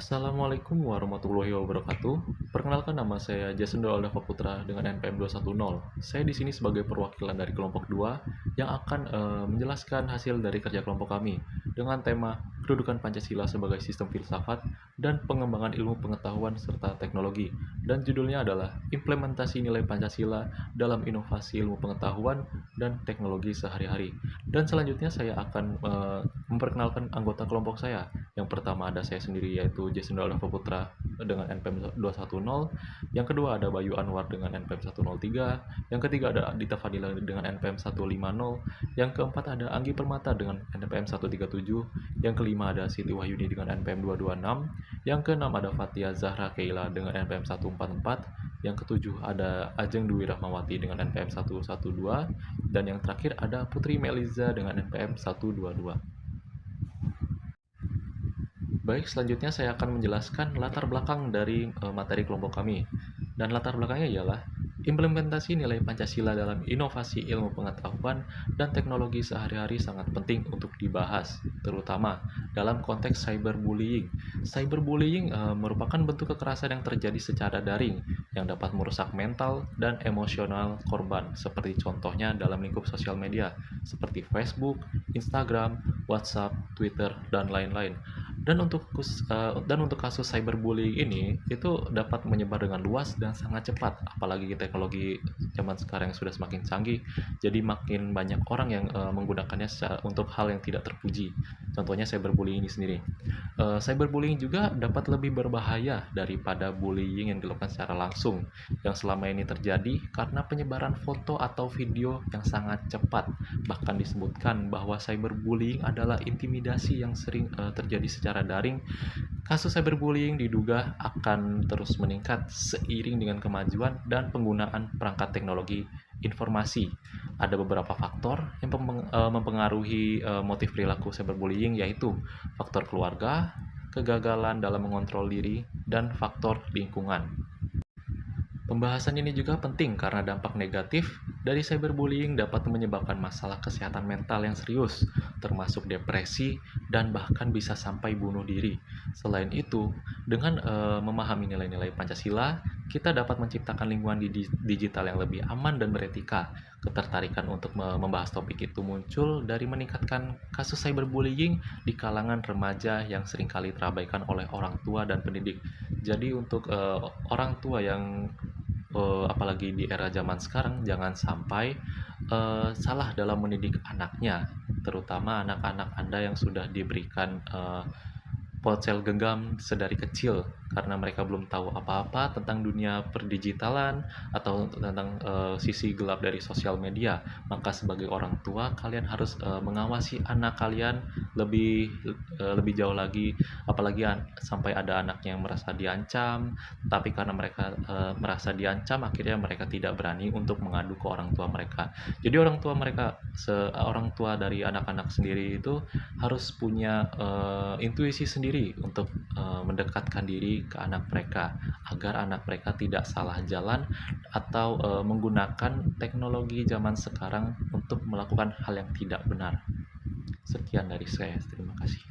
Assalamualaikum warahmatullahi wabarakatuh. Perkenalkan, nama saya Jason Dolda Putra dengan NPM 210. Saya di sini sebagai perwakilan dari kelompok 2 yang akan menjelaskan hasil dari kerja kelompok kami dengan tema kedudukan Pancasila sebagai sistem filsafat dan pengembangan ilmu pengetahuan serta teknologi. Dan judulnya adalah implementasi nilai Pancasila dalam inovasi ilmu pengetahuan dan teknologi sehari-hari. Dan selanjutnya saya akan memperkenalkan anggota kelompok saya. Yang pertama ada saya sendiri, yaitu Jason Dolda Putra dengan NPM 210. Yang kedua ada Bayu Anwar dengan NPM 103. Yang ketiga ada Dita Fadila dengan NPM 150. Yang keempat ada Anggi Permata dengan NPM 137. Yang kelima ada Siti Wahyudi dengan NPM 226. Yang keenam ada Fatia Zahra Keila dengan NPM 144. Yang ketujuh ada Ajeng Dwi Rahmawati dengan NPM 112. Dan yang terakhir ada Putri Meliza dengan NPM 122. Baik, selanjutnya saya akan menjelaskan latar belakang dari materi kelompok kami. Dan latar belakangnya ialah implementasi nilai Pancasila dalam inovasi ilmu pengetahuan dan teknologi sehari-hari sangat penting untuk dibahas, terutama dalam konteks cyberbullying. Cyberbullying merupakan bentuk kekerasan yang terjadi secara daring yang dapat merusak mental dan emosional korban, seperti contohnya dalam lingkup sosial media seperti Facebook, Instagram, WhatsApp, Twitter, dan lain-lain. Dan untuk kasus cyberbullying ini itu dapat menyebar dengan luas dan sangat cepat, apalagi teknologi zaman sekarang yang sudah semakin canggih, jadi makin banyak orang yang menggunakannya untuk hal yang tidak terpuji. Contohnya cyberbullying ini sendiri. Cyberbullying juga dapat lebih berbahaya daripada bullying yang dilakukan secara langsung, yang selama ini terjadi karena penyebaran foto atau video yang sangat cepat. Bahkan disebutkan bahwa cyberbullying adalah intimidasi yang sering terjadi secara daring. Kasus cyberbullying diduga akan terus meningkat seiring dengan kemajuan dan penggunaan perangkat teknologi informasi. Ada beberapa faktor yang mempengaruhi motif perilaku cyberbullying, yaitu faktor keluarga, kegagalan dalam mengontrol diri, dan faktor lingkungan. Pembahasan ini juga penting karena dampak negatif dari cyberbullying dapat menyebabkan masalah kesehatan mental yang serius, termasuk depresi dan bahkan bisa sampai bunuh diri. Selain itu, dengan memahami nilai-nilai Pancasila, kita dapat menciptakan lingkungan digital yang lebih aman dan beretika. Ketertarikan untuk membahas topik itu muncul dari meningkatkan kasus cyberbullying di kalangan remaja yang seringkali terabaikan oleh orang tua dan pendidik. Jadi untuk orang tua yang apalagi di era zaman sekarang, jangan sampai salah dalam mendidik anaknya, terutama anak-anak Anda yang sudah diberikan ponsel genggam sedari kecil, karena mereka belum tahu apa-apa tentang dunia perdigitalan atau tentang sisi gelap dari sosial media. Maka sebagai orang tua, kalian harus mengawasi anak kalian lebih jauh lagi, apalagi sampai ada anaknya yang merasa diancam, tapi karena mereka merasa diancam, akhirnya mereka tidak berani untuk mengadu ke orang tua mereka. Jadi orang tua dari anak-anak sendiri itu harus punya intuisi sendiri untuk mendekatkan diri ke anak mereka, agar anak mereka tidak salah jalan atau menggunakan teknologi zaman sekarang untuk melakukan hal yang tidak benar. Sekian dari saya, terima kasih.